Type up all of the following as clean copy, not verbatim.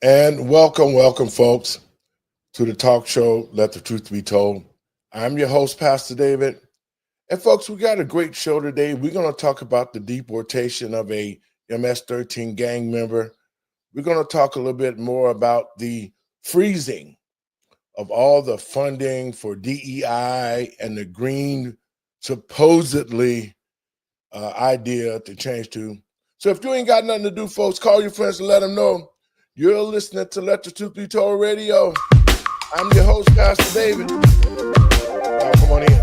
And welcome, folks, to the talk show, Let the Truth Be Told. I'm your host, Pastor David. And, folks, we got a great show today. We're going to talk about the deportation of a MS-13 gang member. We're going to talk a little bit more about the freezing of all the funding for DEI and the green, supposedly, idea to change to. So if you ain't got nothing to do, folks, call your friends and let them know. You're listening to Let the Truth Be Told Radio. I'm your host, Pastor David. Now, come on in.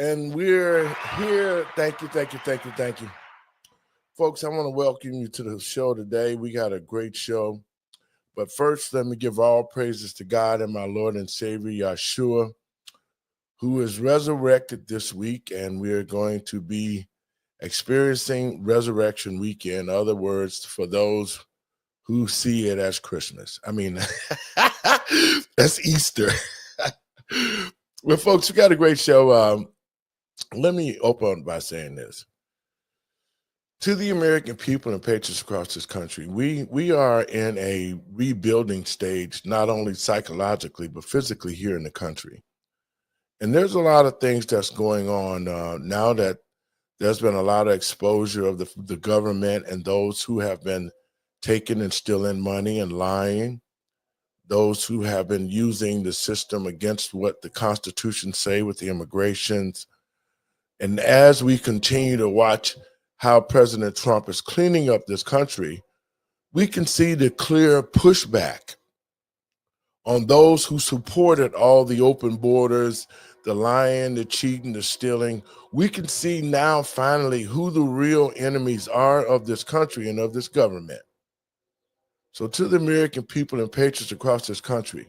And we're here. Thank you. Folks, I want to welcome you to the show today. We got a great show. But first, let me give all praises to God and my Lord and Savior, Yeshua, who is resurrected this week. And we're going to be experiencing Resurrection Weekend. In other words, for those who see it as Christmas. I mean, that's Easter. Well, folks, we got a great show. Let me open by saying this. To the American people and patriots across this country, we are in a rebuilding stage, not only psychologically, but physically here in the country. And there's a lot of things that's going on now that there's been a lot of exposure of the government and those who have been taking and stealing money and lying, those who have been using the system against what the Constitution say with the immigrations. And as we continue to watch how President Trump is cleaning up this country, we can see the clear pushback on those who supported all the open borders, the lying, the cheating, the stealing. We can see now finally who the real enemies are of this country and of this government. So to the American people and patriots across this country,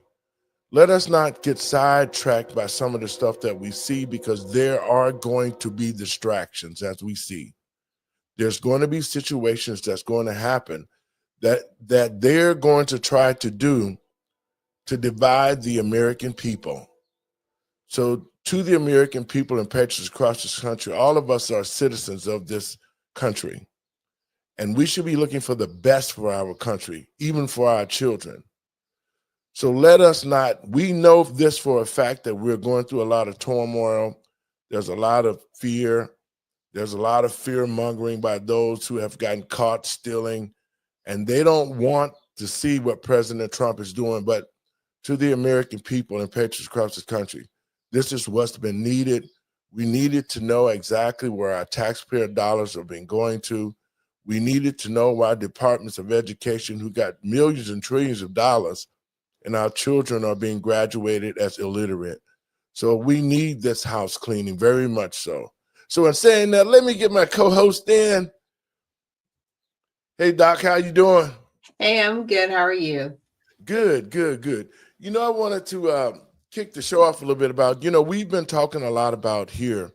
let us not get sidetracked by some of the stuff that we see, because there are going to be distractions as we see. There's going to be situations that's going to happen that they're going to try to do to divide the American people. So to the American people and patriots across this country, all of us are citizens of this country. And we should be looking for the best for our country, even for our children. So let us not, we know this for a fact that we're going through a lot of turmoil. There's a lot of fear. There's a lot of fear mongering by those who have gotten caught stealing, and they don't want to see what President Trump is doing. But to the American people and patriots across this country, this is what's been needed. We needed to know exactly where our taxpayer dollars have been going to. We needed to know why departments of education who got millions and trillions of dollars and our children are being graduated as illiterate. So we need this house cleaning, very much so. So in saying that, let me get my co-host in. Hey, Doc, how you doing? Hey, I'm good. How are you? Good. You know, I wanted to kick the show off a little bit about, we've been talking a lot about here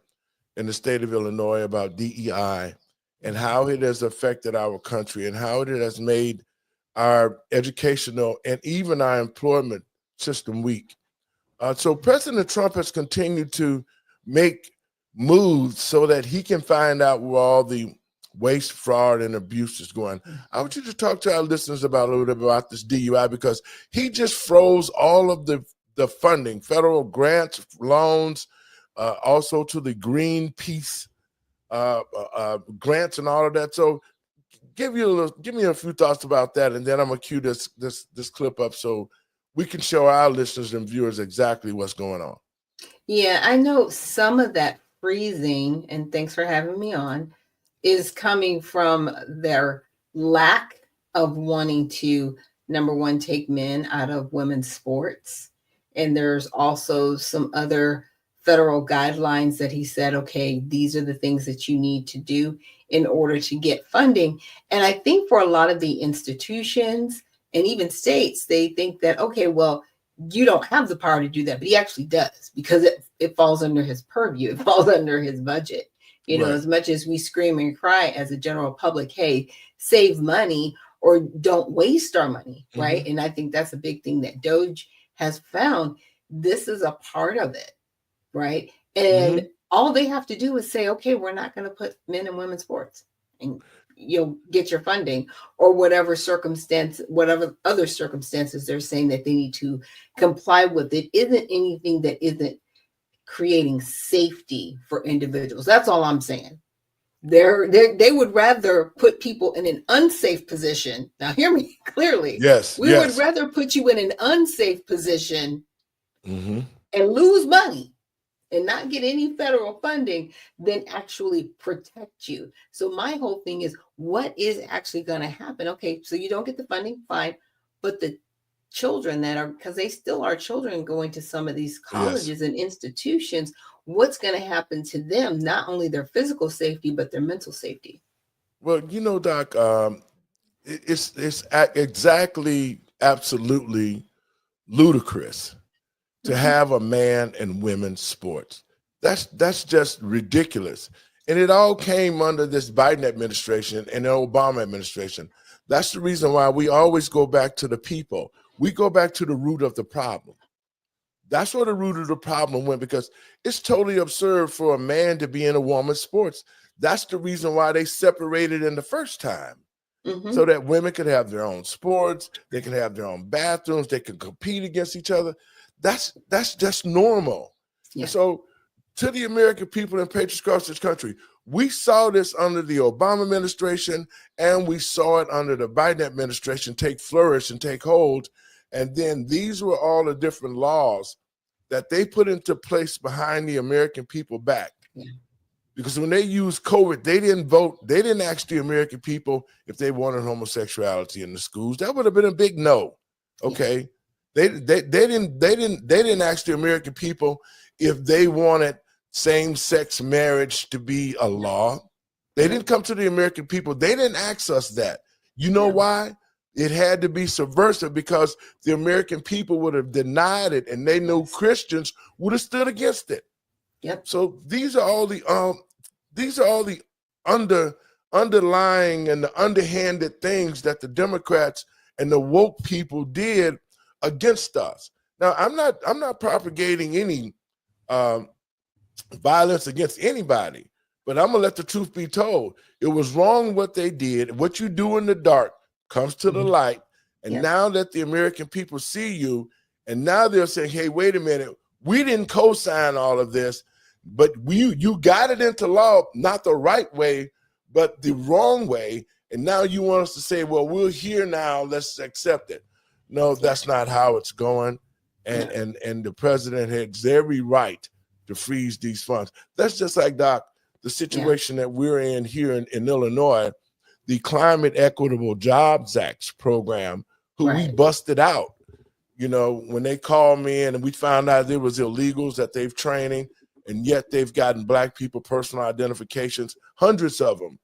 in the state of Illinois about DEI and how it has affected our country and how it has made our educational and even our employment system weak. So President Trump has continued to make moves so that he can find out where all the waste, fraud, and abuse is going. I want you to talk to our listeners about a little bit about this DUI, because he just froze all of the funding, federal grants, loans, also to the Greenpeace grants and all of that. So give me a few thoughts about that, and then I'm gonna cue this clip up so we can show our listeners and viewers exactly what's going on. Yeah, I know some of that freezing, and thanks for having me on, is coming from their lack of wanting to, number one, take men out of women's sports. And there's also some other federal guidelines that he said, okay, these are the things that you need to do in order to get funding. And I think for a lot of the institutions and even states, they think that, okay, well, you don't have the power to do that, but he actually does, because it falls under his purview. It falls under his budget. You know, Right. as much as we scream and cry as a general public, hey, save money or don't waste our money, right? And I think that's a big thing that Doge has found. This is a part of it, right? And all they have to do is say, okay, we're not going to put men in women's sports, and you'll get your funding, or whatever other circumstances they're saying that they need to comply with. It isn't anything that isn't creating safety for individuals. That's all I'm saying. They would rather put people in an unsafe position. Now, hear me clearly. Yes. We would rather put you in an unsafe position Mm-hmm. and lose money and not get any federal funding than actually protect you. So my whole thing is, what is actually going to happen? Okay, so you don't get the funding, fine, but the children that are, because they still are children going to some of these colleges and institutions, what's going to happen to them? Not only their physical safety, but their mental safety. Well, you know, Doc, it's exactly, absolutely ludicrous to have a man and women's sports. That's just ridiculous. And it all came under this Biden administration and the Obama administration. That's the reason why we always go back to the people. We go back to the root of the problem. That's where the root of the problem went, because it's totally absurd for a man to be in a woman's sports. That's the reason why they separated in the first time, so that women could have their own sports, they can have their own bathrooms, they can compete against each other. That's just normal. Yeah. And so to the American people and patriots across this country, we saw this under the Obama administration, and we saw it under the Biden administration take flourish and take hold. And then these were all the different laws that they put into place behind the American people back. Yeah. Because when they used COVID, they didn't vote. They didn't ask the American people if they wanted homosexuality in the schools. That would have been a big no. Okay. Yeah. They didn't ask the American people if they wanted same-sex marriage to be a law. They didn't come to the American people. They didn't ask us that. You know why? It had to be subversive, because the American people would have denied it, and they knew Christians would have stood against it. Yep. So these are all the underlying and the underhanded things that the Democrats and the woke people did against us. Now, I'm not propagating any violence against anybody, but I'm gonna let the truth be told. It was wrong what they did. What you do in the dark comes to the light, and now that the American people see you, and now they're saying, hey, wait a minute, we didn't co-sign all of this, but you got it into law, not the right way, but the wrong way, and now you want us to say, well, we're here now, let's accept it. No, that's not how it's going, and the president has every right to freeze these funds. That's just like, Doc, the situation that we're in here in Illinois, the Climate Equitable Jobs Act program, who we busted out. You know, when they called me and we found out there was illegals that they've training, and yet they've gotten Black people personal identifications, hundreds of them.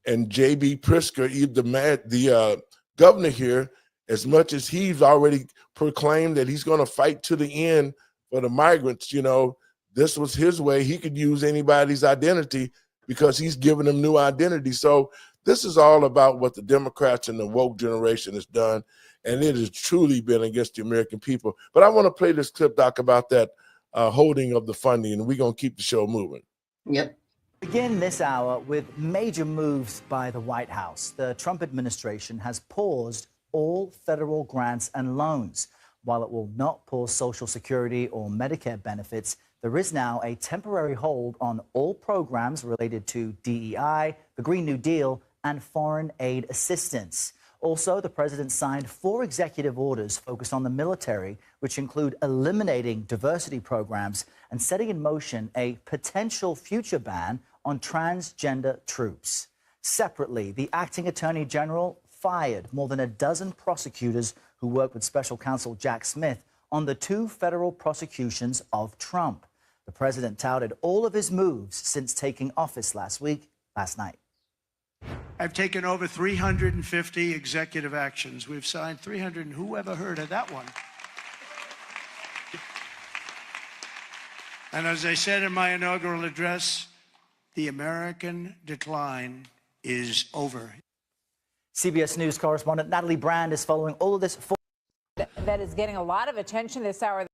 And J.B. Pritzker, the governor here, as much as he's already proclaimed that he's going to fight to the end for the migrants, you know, this was his way. He could use anybody's identity because he's giving them new identity. So this is all about what the Democrats and the woke generation has done, and it has truly been against the American people. But I want to play this clip, Doc, about that holding of the funding, and we're going to keep the show moving. Yep. Begin this hour with major moves by the White House. The Trump administration has paused all federal grants and loans. While it will not pause Social Security or Medicare benefits, there is now a temporary hold on all programs related to DEI, the Green New Deal, and foreign aid assistance. Also, the president signed 4 executive orders focused on the military, which include eliminating diversity programs and setting in motion a potential future ban on transgender troops. Separately, the acting attorney general fired more than a dozen prosecutors who worked with special counsel Jack Smith on the 2 federal prosecutions of Trump. The president touted all of his moves since taking office last night. I've taken over 350 executive actions. We've signed 300, and who ever heard of that one? And as I said in my inaugural address, the American decline is over. CBS News correspondent Natalie Brand is following all of this. That is getting a lot of attention this hour.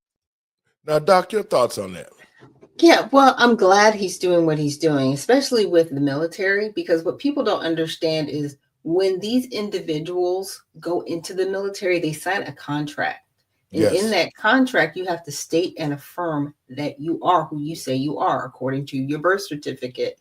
Now, Doc, your thoughts on that? Yeah, well, I'm glad he's doing what he's doing, especially with the military, because what people don't understand is when these individuals go into the military, they sign a contract. And Yes. in that contract, you have to state and affirm that you are who you say you are, according to your birth certificate.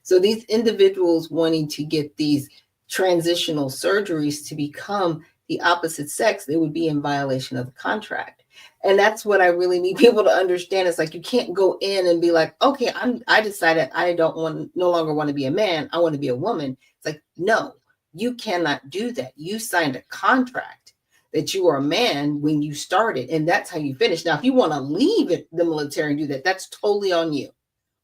So these individuals wanting to get these transitional surgeries to become the opposite sex, they would be in violation of the contract. And that's what I really need people to understand. It's like you can't go in and be like, okay, I decided I no longer want to be a man. I want to be a woman. It's like, no, you cannot do that. You signed a contract that you are a man when you started, and that's how you finish. Now, if you want to leave the military and do that, that's totally on you.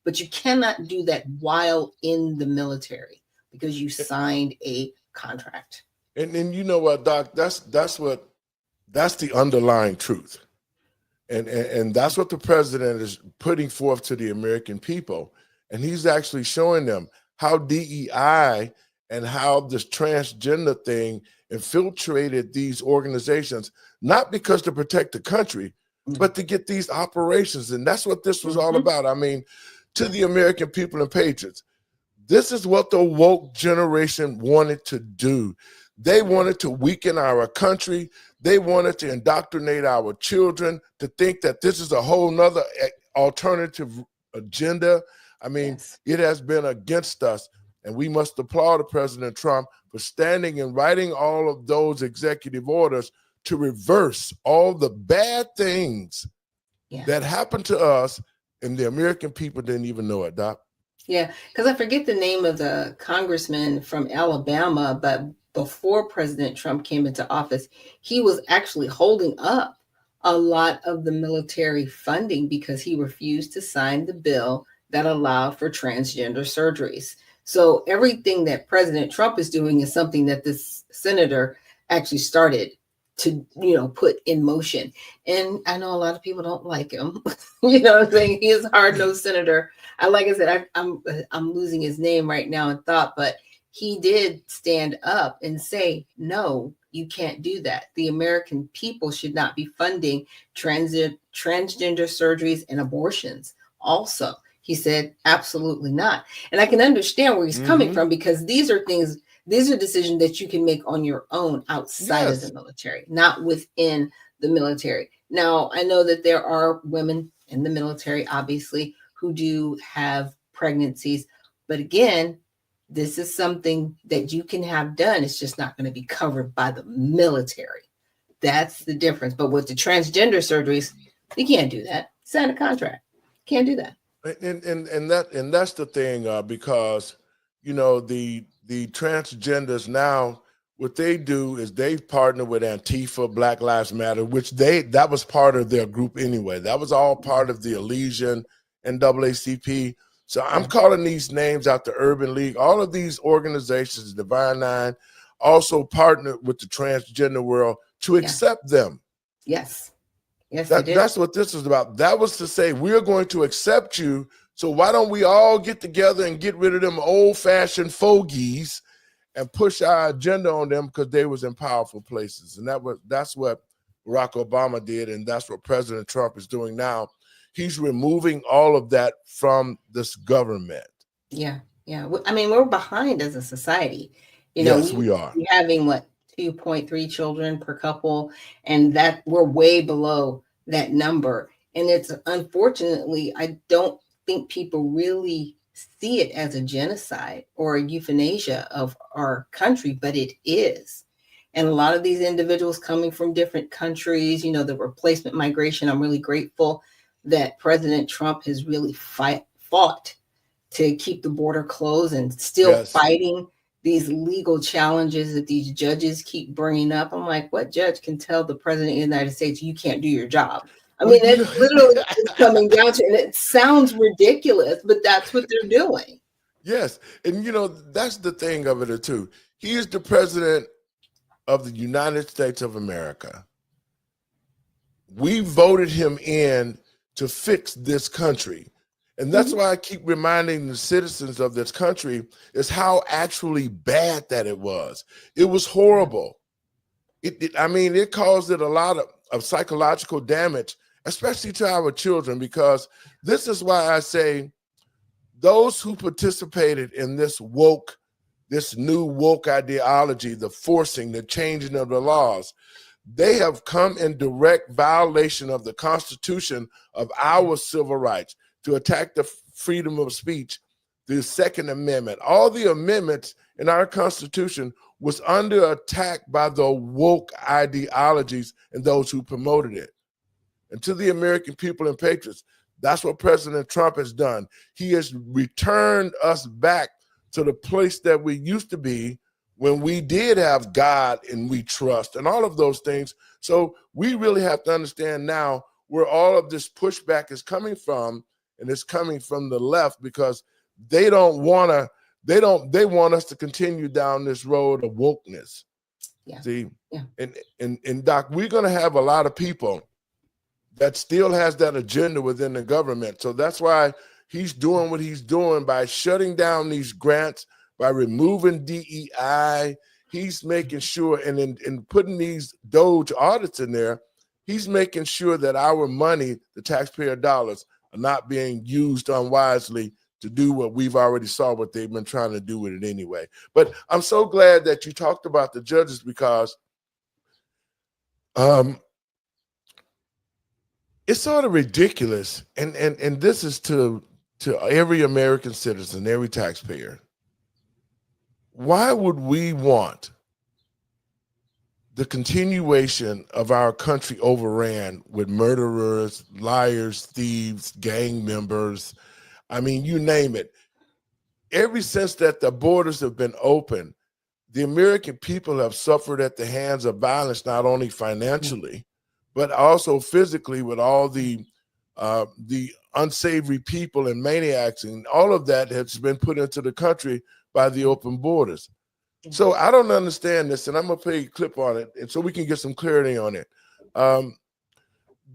But you cannot do that while in the military because you signed a contract. And you know what, Doc? That's the underlying truth. And that's what the president is putting forth to the American people. And he's actually showing them how DEI and how this transgender thing infiltrated these organizations, not because to protect the country, but to get these operations. And that's what this was all about. I mean, to the American people and patriots, this is what the woke generation wanted to do. They wanted to weaken our country. They wanted to indoctrinate our children to think that this is a whole nother alternative agenda. I mean, It has been against us. And we must applaud President Trump for standing and writing all of those executive orders to reverse all the bad things that happened to us, and the American people didn't even know it, Doc. Yeah, because I forget the name of the congressman from Alabama, but before President Trump came into office, he was actually holding up a lot of the military funding because he refused to sign the bill that allowed for transgender surgeries. So everything that President Trump is doing is something that this senator actually started to, put in motion. And I know a lot of people don't like him. You know what I'm saying? He is a hard-nosed senator. Like I said, I'm losing his name right now in thought, but he did stand up and say, no, you can't do that. The American people should not be funding transgender surgeries and abortions. Also, he said, absolutely not. And I can understand where he's coming from, because these are decisions that you can make on your own outside of the military, not within the military. Now, I know that there are women in the military, obviously, who do have pregnancies. But again, this is something that you can have done. It's just not going to be covered by the military. That's the difference. But with the transgender surgeries, you can't do that. Sign a contract. Can't do that. And that's the thing, because the transgenders now, what they do is they partner with Antifa, Black Lives Matter, which that was part of their group anyway. That was all part of the Elysian NAACP. So I'm calling these names out, the Urban League. All of these organizations, Divine Nine, also partnered with the transgender world to accept them. Yes. Yes, that's what this is about. That was to say, we're going to accept you So why don't we all get together and get rid of them old-fashioned fogies and push our agenda on them because they was in powerful places? And that's what Barack Obama did, and that's what President Trump is doing now. He's removing all of that from this government. Yeah. I mean, we're behind as a society. Yes, we are. We're having 2.3 children per couple, and that we're way below that number. And it's unfortunately, I don't think people really see it as a genocide or a euthanasia of our country, but it is. And a lot of these individuals coming from different countries, the replacement migration, I'm really grateful that President Trump has really fought to keep the border closed and still fighting these legal challenges that these judges keep bringing up. I'm like, what judge can tell the president of the United States you can't do your job? I mean, it's literally coming down to, and it sounds ridiculous, but that's what they're doing. Yes. And, that's the thing of it, too. He is the president of the United States of America. We voted him in to fix this country. And that's why I keep reminding the citizens of this country is how actually bad that it was. It was horrible. It caused a lot of psychological damage, especially to our children, because this is why I say those who participated in this new woke ideology, the forcing, the changing of the laws, they have come in direct violation of the Constitution of our civil rights to attack the freedom of speech, the Second Amendment. All the amendments in our Constitution was under attack by the woke ideologies and those who promoted it. And to the American people and patriots, that's what President Trump has done. He has returned us back to the place that we used to be when we did have God and we trust and all of those things. So we really have to understand now where all of this pushback is coming from, and it's coming from the left because they want us to continue down this road of wokeness. Yeah. See? Yeah. And Doc, we're going to have a lot of people that still has that agenda within the government. So that's why he's doing what he's doing by shutting down these grants, by removing DEI. He's making sure, and in putting these Doge audits in there, he's making sure that our money, the taxpayer dollars, are not being used unwisely to do what we've already saw what they've been trying to do with it anyway. But I'm so glad that you talked about the judges because it's sort of ridiculous, and this is to every American citizen, every taxpayer. Why would we want the continuation of our country overran with murderers, liars, thieves, gang members? I mean, you name it. Ever since that the borders have been open, the American people have suffered at the hands of violence, not only financially, but also physically with all the unsavory people and maniacs, and all of that has been put into the country by the open borders. So I don't understand this, and I'm going to play a clip on it, and so we can get some clarity on it.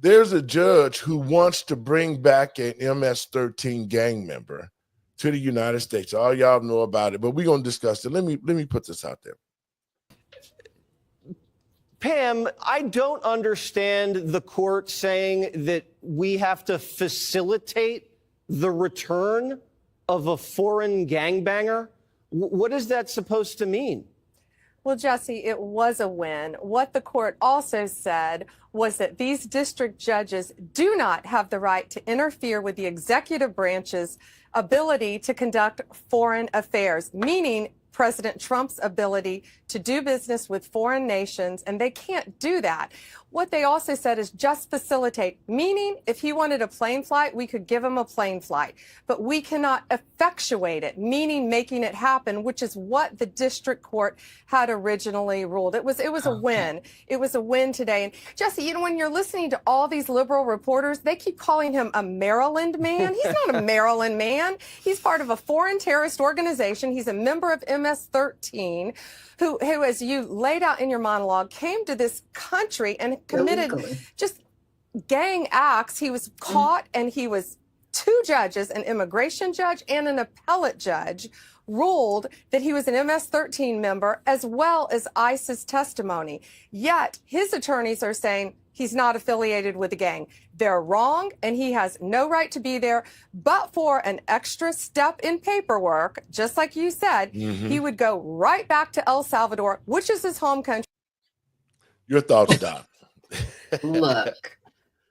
There's a judge who wants to bring back an MS-13 gang member to the United States. All y'all know about it, but we're going to discuss it. Let me put this out there. Pam, I don't understand the court saying that we have to facilitate the return of a foreign gangbanger. What is that supposed to mean? Well, Jesse, it was a win. What the court also said was that these district judges do not have the right to interfere with the executive branch's ability to conduct foreign affairs, meaning President Trump's ability to do business with foreign nations, and they can't do that. What they also said is just facilitate, meaning if he wanted a plane flight, we could give him a plane flight, but we cannot effectuate it, meaning making it happen, which is what the district court had originally ruled. It was a win. It was a win today. And Jesse, when you're listening to all these liberal reporters, they keep calling him a Maryland man. He's not a Maryland man. He's part of a foreign terrorist organization. He's a member of MS-13. Who, as you laid out in your monologue, came to this country and committed just gang acts. He was caught and he was two judges, an immigration judge and an appellate judge, ruled that he was an MS-13 member, as well as ICE's testimony. Yet his attorneys are saying he's not affiliated with the gang. They're wrong, and he has no right to be there. But for an extra step in paperwork, just like you said, he would go right back to El Salvador, which is his home country. Your thoughts, Doc? Look,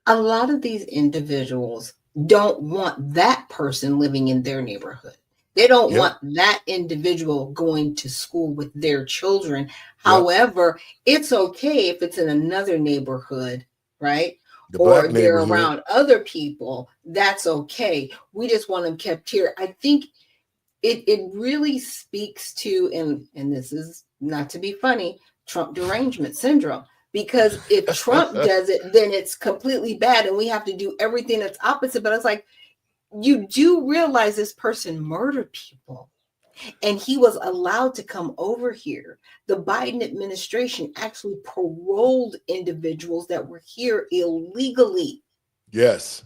a lot of these individuals don't want that person living in their neighborhood. They don't want that individual going to school with their children. However, it's okay if it's in another neighborhood, right? Or they're around other people. That's okay. We just want them kept here. I think it really speaks to, and this is not to be funny, Trump derangement syndrome. Because if Trump does it, then it's completely bad, and we have to do everything that's opposite. But it's like, you do realize this person murdered people, and he was allowed to come over here. The Biden administration actually paroled individuals that were here illegally. Yes.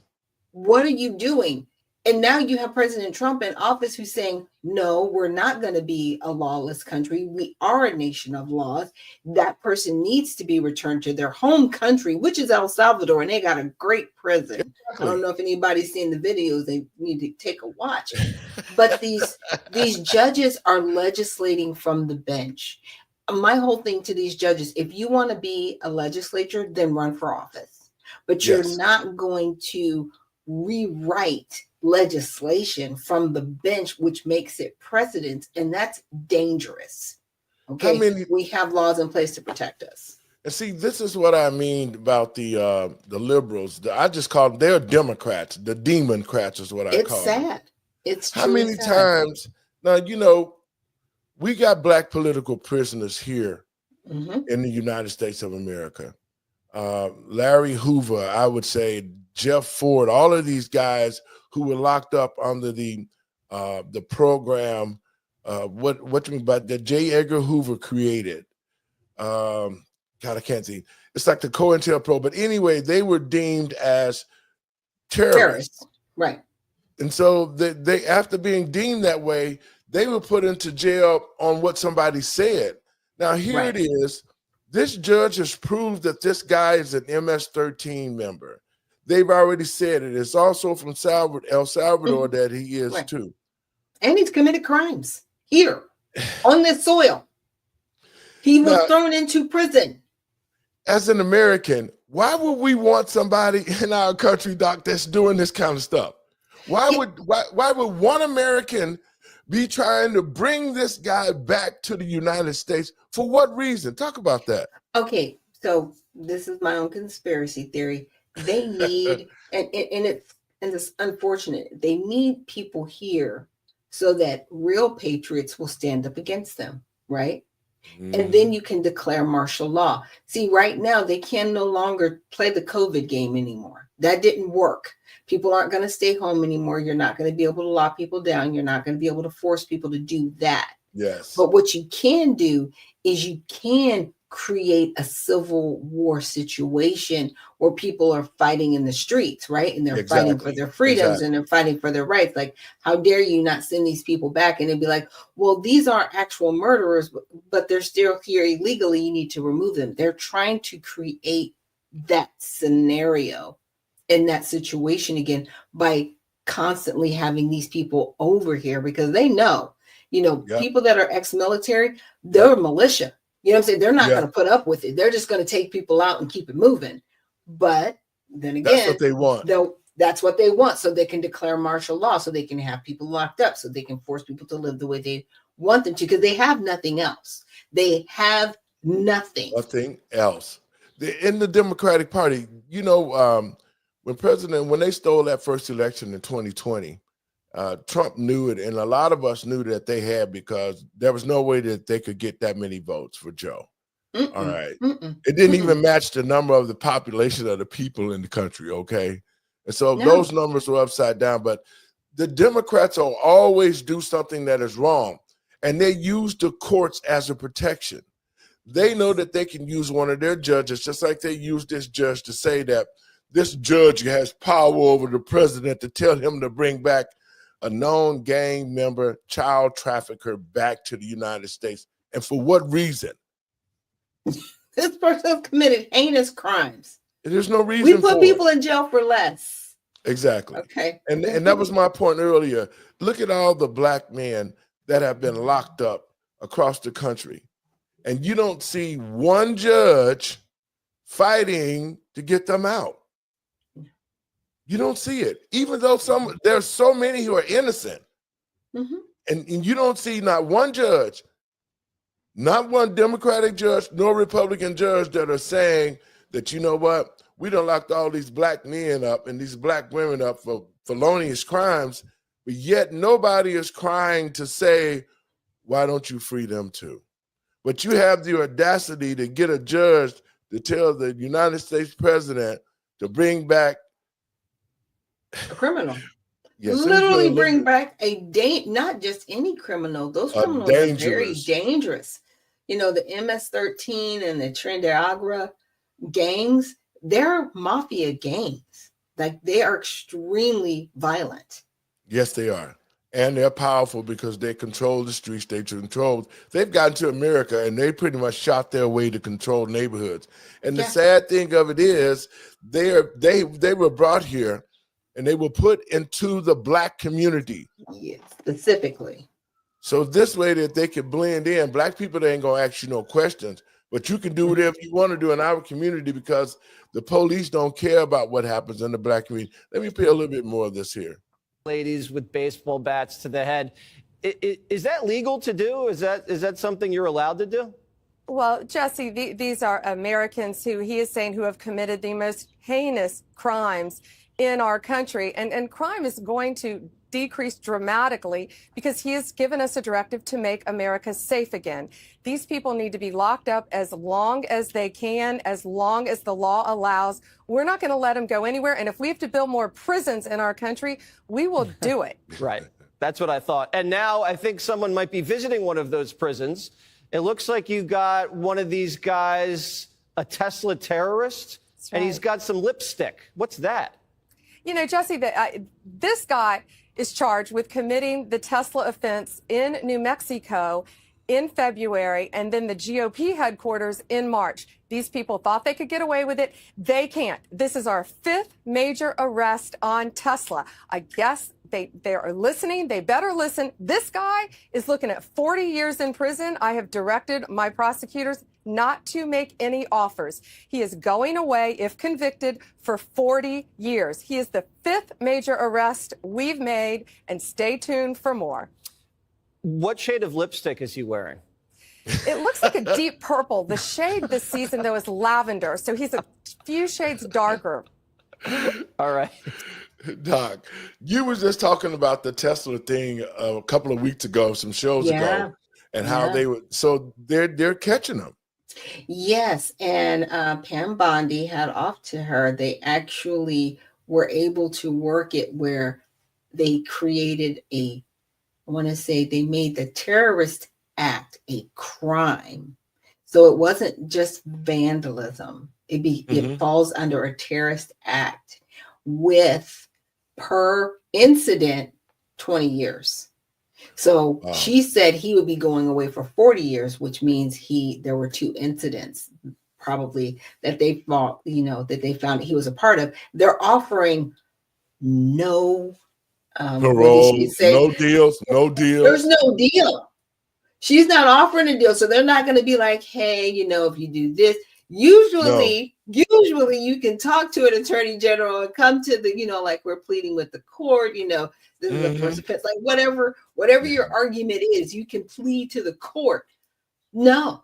What are you doing? And now you have President Trump in office who's saying, no, we're not going to be a lawless country. We are a nation of laws. That person needs to be returned to their home country, which is El Salvador, and they got a great prison. Exactly. I don't know if anybody's seen the videos. They need to take a watch. But these judges are legislating from the bench. My whole thing to these judges, if you want to be a legislator, then run for office. But you're not going to rewrite legislation from the bench, which makes it precedent, and that's dangerous. Okay, we have laws in place to protect us. And see, this is what I mean about the liberals. I just call them, they're Democrats. The Democrats is what I call them. It's sad. It's how many times now, you know, we got black political prisoners here in the United States of America. Larry Hoover, I would say, Jeff Ford, all of these guys who were locked up under the program, what you mean by that J. Edgar Hoover created. God, I can't see. It's like the COINTELPRO, but anyway, they were deemed as terrorists. Right. And so they after being deemed that way, they were put into jail on what somebody said. Now here it is. This judge has proved that this guy is an MS-13 member. They've already said it. It's also from El Salvador that he is too. And he's committed crimes here on this soil. He was thrown into prison. As an American, why would we want somebody in our country, Doc, that's doing this kind of stuff? Why would one American be trying to bring this guy back to the United States? For what reason? Talk about that. Okay, so this is my own conspiracy theory. They need, and it's unfortunate, they need people here so that real patriots will stand up against them, right? And then you can declare martial law. See, right now, they can no longer play the COVID game anymore. That didn't work. People aren't going to stay home anymore. You're not going to be able to lock people down. You're not going to be able to force people to do that. Yes. But what you can do is you can create a civil war situation where people are fighting in the streets, right? And they're fighting for their freedoms and they're fighting for their rights. Like, how dare you not send these people back? And they'd be like, well, these aren't actual murderers, but they're still here illegally. You need to remove them. They're trying to create that scenario in that situation again by constantly having these people over here because they know, people that are ex-military, they're militia. You know what I'm saying? They're not going to put up with it. They're just going to take people out and keep it moving. But then again, that's what they want. That's what they want. So they can declare martial law, so they can have people locked up, so they can force people to live the way they want them to, because they have nothing else. They have nothing. Nothing else. In the Democratic Party, when they stole that first election in 2020, Trump knew it, and a lot of us knew that they had, because there was no way that they could get that many votes for Joe. All right. It didn't even match the number of the population of the people in the country, okay? And so those numbers were upside down, but the Democrats will always do something that is wrong, and they use the courts as a protection. They know that they can use one of their judges, just like they used this judge, to say that this judge has power over the president to tell him to bring back a known gang member, child trafficker back to the United States. And for what reason? This person has committed heinous crimes. There's no reason We put for people it. in jail for less. Exactly. Okay. And that was my point earlier. Look at all the black men that have been locked up across the country. And you don't see one judge fighting to get them out. You don't see it, even though there's so many who are innocent. Mm-hmm. And you don't see not one judge, not one Democratic judge, nor Republican judge that are saying that, you know what, we done locked all these black men up and these black women up for felonious crimes, but yet nobody is crying to say, why don't you free them too? But you have the audacity to get a judge to tell the United States president to bring back A criminal. yes, Literally bring back not just any criminal. Those criminals are very dangerous. You know, the MS-13 and the Trinidad gangs, they're mafia gangs. Like, they are extremely violent. Yes, they are. And they're powerful because they control the streets. They've gotten to America and they pretty much shot their way to control neighborhoods. And the sad thing of it is they were brought here and they were put into the black community. Yes, specifically. So this way that they can blend in. Black people, they ain't gonna ask you no questions, but you can do whatever you want to do in our community because the police don't care about what happens in the black community. Let me play a little bit more of this here. Ladies with baseball bats to the head. Is that legal to do? Is that something you're allowed to do? Well, Jesse, these are Americans who he is saying who have committed the most heinous crimes in our country. And crime is going to decrease dramatically because he has given us a directive to make America safe again. These people need to be locked up as long as they can, as long as the law allows. We're not going to let them go anywhere. And if we have to build more prisons in our country, we will do it. Right. That's what I thought. And now I think someone might be visiting one of those prisons. It looks like you got one of these guys, a terrorist, and he's got some lipstick. What's that? You know, Jesse, this guy is charged with committing the Tesla offense in New Mexico in February, and then the GOP headquarters in March. These people thought they could get away with it. They can't. This is our 5th major arrest on Tesla. I guess they are listening. They better listen. This guy is looking at 40 years in prison. I have directed my prosecutors not to make any offers. He is going away, if convicted, for 40 years. He is the 5th major arrest we've made, and stay tuned for more. What shade of lipstick is he wearing? It looks like a deep purple. The shade this season, though, is lavender, so he's a few shades darker. All right. Doc, you were just talking about the Tesla thing a couple of weeks ago, some shows ago, and how they were, so they're catching them. Yes, and Pam Bondi had off to her. They actually were able to work it where they created I want to say they made the terrorist act a crime. So it wasn't just vandalism. It falls under a terrorist act with, per incident, 20 years. So she said he would be going away for 40 years, which means there were 2 incidents probably that they thought, that they found he was a part of. They're offering no parole, no deals. There's no deal. She's not offering a deal. So they're not going to be like, hey, if you do this, usually you can talk to an attorney general and come to the, like we're pleading with the court, this is the first offense, like whatever your argument is, you can plead to the court. No,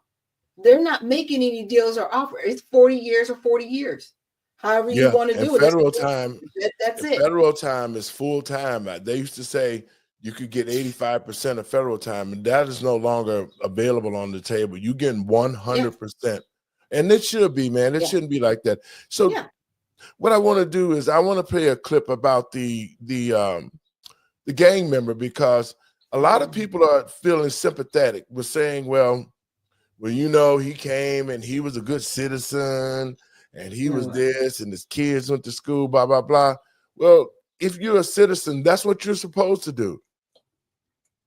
they're not making any deals or offers. It's 40 years or 40 years. However you want to do it. Federal time. That's it. Federal time is full time. They used to say you could get 85% of federal time, and that is no longer available on the table. You're getting 100%. And it should be, man. It shouldn't be like that. So what I want to do is I want to play a clip about the gang member, because a lot of people are feeling sympathetic. We're saying, well, he came and he was a good citizen and he was this, and his kids went to school, blah, blah, blah. Well, if you're a citizen, that's what you're supposed to do.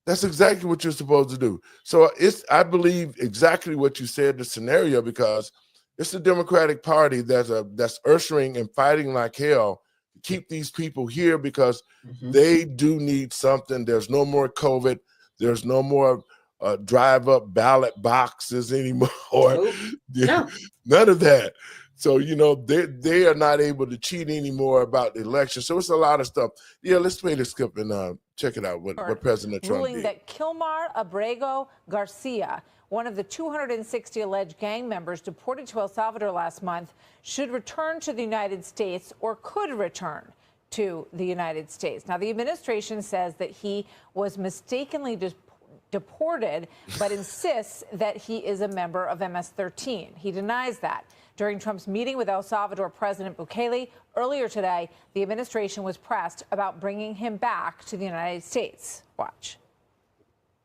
That's exactly what you're supposed to do. So I believe exactly what you said, the scenario, because it's the Democratic Party that's ushering and fighting like hell to keep these people here because they do need something. There's no more COVID. There's no more drive-up ballot boxes anymore. No. None of that. So, they are not able to cheat anymore about the election. So it's a lot of stuff. Yeah, let's play this clip and check it out, what President Trump ruling did. that Kilmar Abrego Garcia, one of the 260 alleged gang members deported to El Salvador last month, should return to the United States or could return to the United States. Now, the administration says that he was mistakenly deported, but insists that he is a member of MS-13. He denies that. During Trump's meeting with El Salvador President Bukele earlier today, the administration was pressed about bringing him back to the United States. Watch.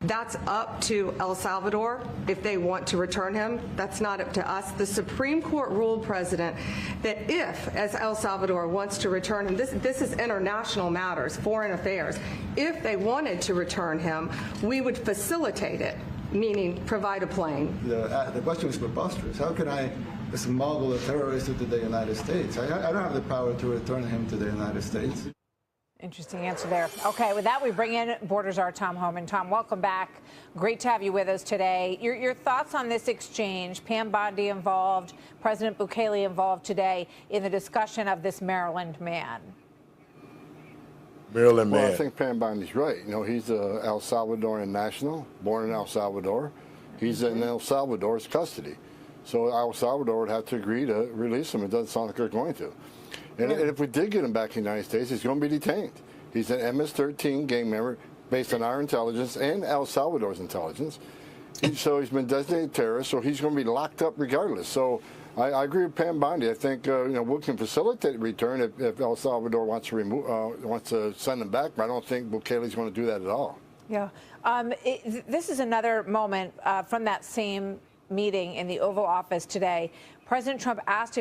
That's up to El Salvador if they want to return him. That's not up to us. The Supreme Court ruled, President, that if, as El Salvador wants to return him, this is international matters, foreign affairs. If they wanted to return him, we would facilitate it, meaning provide a plane. The question is preposterous. How can I smuggle a terrorist into the United States? I don't have the power to return him to the United States. Interesting answer there. Okay, with that, we bring in Borders Czar Tom Homan. Tom, welcome back. Great to have you with us today. Your thoughts on this exchange, Pam Bondi involved, President Bukele involved today in the discussion of this Maryland man. Maryland man. Well, I think Pam Bondi's right. He's a El Salvadorian national, born in El Salvador. He's in El Salvador's custody. So El Salvador would have to agree to release him. It doesn't sound like they're going to. And if we did get him back in the United States, he's going to be detained. He's an MS-13 gang member based on our intelligence and El Salvador's intelligence. So he's been designated terrorist, so he's going to be locked up regardless. So I agree with Pam Bondi. I think we can facilitate return if El Salvador wants to send him back, but I don't think Bukele's going to do that at all. Yeah. This is another moment from that same meeting in the Oval Office today. President Trump asked